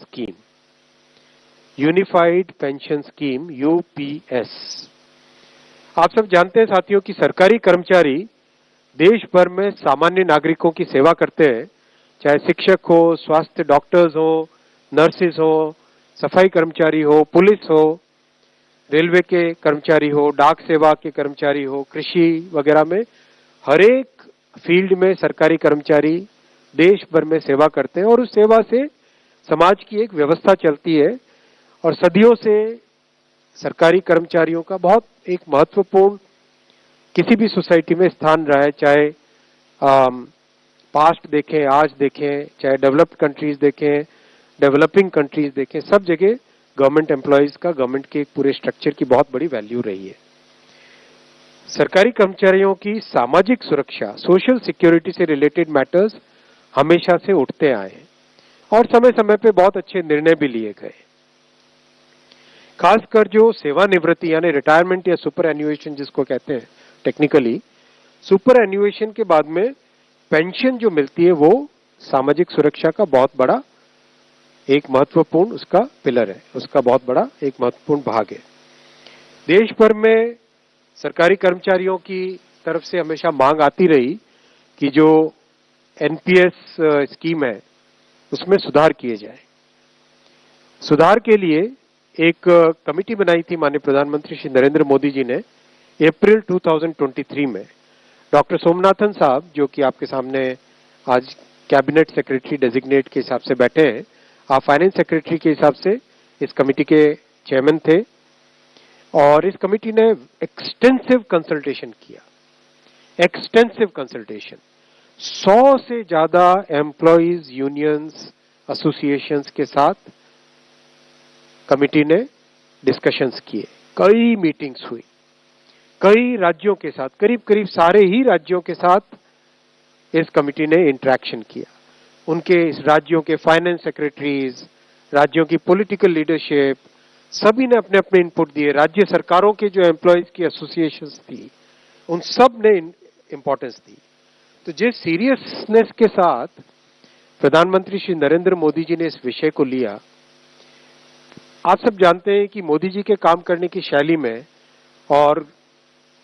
Scheme, unified pension scheme UPS. आप सब जानते हैं साथियों कि सरकारी कर्मचारी देश भर में सामान्य नागरिकों की सेवा करते हैं, चाहे शिक्षक हो, स्वास्थ्य डॉक्टर्स हो, नर्सेज हो, सफाई कर्मचारी हो, पुलिस हो, रेलवे के कर्मचारी हो, डाक सेवा के कर्मचारी हो, कृषि वगैरह में हर एक फील्ड में सरकारी कर्मचारी देश भर में सेवा करते हैं और उस सेवा से समाज की एक व्यवस्था चलती है। और सदियों से सरकारी कर्मचारियों का बहुत एक महत्वपूर्ण किसी भी सोसाइटी में स्थान रहा है, चाहे पास्ट देखें, आज देखें, चाहे डेवलप्ड कंट्रीज देखें, डेवलपिंग कंट्रीज देखें, सब जगह गवर्नमेंट एम्प्लॉयज का, गवर्नमेंट के एक पूरे स्ट्रक्चर की बहुत बड़ी वैल्यू रही है। सरकारी कर्मचारियों की सामाजिक सुरक्षा, सोशल सिक्योरिटी से रिलेटेड मैटर्स हमेशा से उठते आए हैं और समय समय पे बहुत अच्छे निर्णय भी लिए गए। खासकर जो सेवानिवृत्ति यानी रिटायरमेंट या सुपर एन्युएशन जिसको कहते हैं टेक्निकली, सुपर एन्युएशन के बाद में पेंशन जो मिलती है वो सामाजिक सुरक्षा का बहुत बड़ा एक महत्वपूर्ण उसका पिलर है, उसका बहुत बड़ा एक महत्वपूर्ण भाग है। देश भर में सरकारी कर्मचारियों की तरफ से हमेशा मांग आती रही कि जो एनपीएस स्कीम है उसमें सुधार किए जाए। सुधार के लिए एक कमेटी बनाई थी माननीय प्रधानमंत्री श्री नरेंद्र मोदी जी ने अप्रैल 2023 में। डॉक्टर सोमनाथन साहब जो कि आपके सामने आज कैबिनेट सेक्रेटरी डेजिग्नेट के हिसाब से बैठे हैं, आप फाइनेंस सेक्रेटरी के हिसाब से इस कमेटी के चेयरमैन थे और इस कमेटी ने एक्सटेंसिव कंसल्टेशन किया, एक्सटेंसिव कंसल्टेशन। 100 से ज्यादा एम्प्लॉयज यूनियंस एसोसिएशंस के साथ कमेटी ने डिस्कशंस किए, कई मीटिंग्स हुई, कई राज्यों के साथ, करीब करीब सारे ही राज्यों के साथ इस कमेटी ने इंटरेक्शन किया। उनके राज्यों के फाइनेंस सेक्रेटरीज, राज्यों की पॉलिटिकल लीडरशिप, सभी ने अपने अपने इनपुट दिए। राज्य सरकारों के जो एम्प्लॉयज की एसोसिएशंस थी उन सब ने इंपॉर्टेंस दी। तो जिस सीरियसनेस के साथ प्रधानमंत्री श्री नरेंद्र मोदी जी ने इस विषय को लिया, आप सब जानते हैं कि मोदी जी के काम करने की शैली में और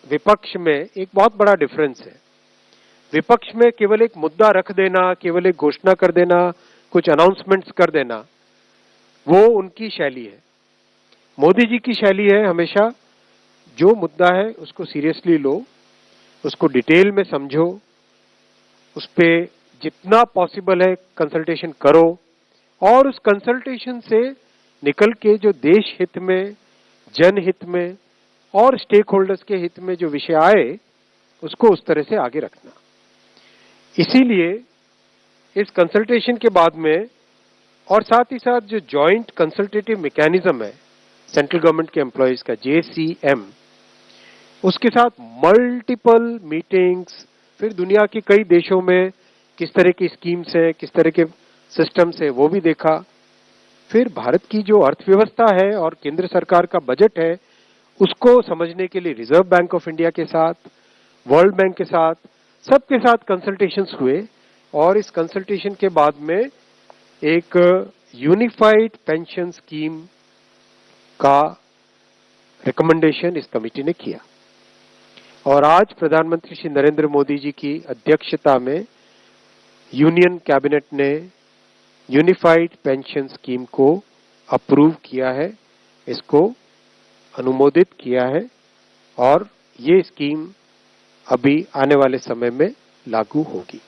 विपक्ष में एक बहुत बड़ा डिफरेंस है। विपक्ष में केवल एक मुद्दा रख देना, केवल एक घोषणा कर देना, कुछ अनाउंसमेंट्स कर देना, वो उनकी शैली है। मोदी जी की शैली है हमेशा जो मुद्दा है उसको सीरियसली लो, उसको डिटेल में समझो, उस पे जितना पॉसिबल है कंसल्टेशन करो और उस कंसल्टेशन से निकल के जो देश हित में, जनहित में और स्टेक होल्डर्स के हित में जो विषय आए उसको उस तरह से आगे रखना। इसीलिए इस कंसल्टेशन के बाद में और साथ ही साथ जो जॉइंट कंसल्टेटिव मैकेनिज्म है सेंट्रल गवर्नमेंट के एम्प्लॉयज का, JCM, उसके साथ मल्टीपल मीटिंग्स, फिर दुनिया के कई देशों में किस तरह की स्कीम्स है, किस तरह के सिस्टम्स है वो भी देखा। फिर भारत की जो अर्थव्यवस्था है और केंद्र सरकार का बजट है उसको समझने के लिए रिजर्व बैंक ऑफ इंडिया के साथ, वर्ल्ड बैंक के साथ, सबके साथ कंसल्टेशंस हुए और इस कंसल्टेशन के बाद में एक यूनिफाइड पेंशन स्कीम का रिकमेंडेशन इस कमेटी ने किया और आज प्रधानमंत्री श्री नरेंद्र मोदी जी की अध्यक्षता में यूनियन कैबिनेट ने यूनिफाइड पेंशन स्कीम को अप्रूव किया है, इसको अनुमोदित किया है और ये स्कीम अभी आने वाले समय में लागू होगी।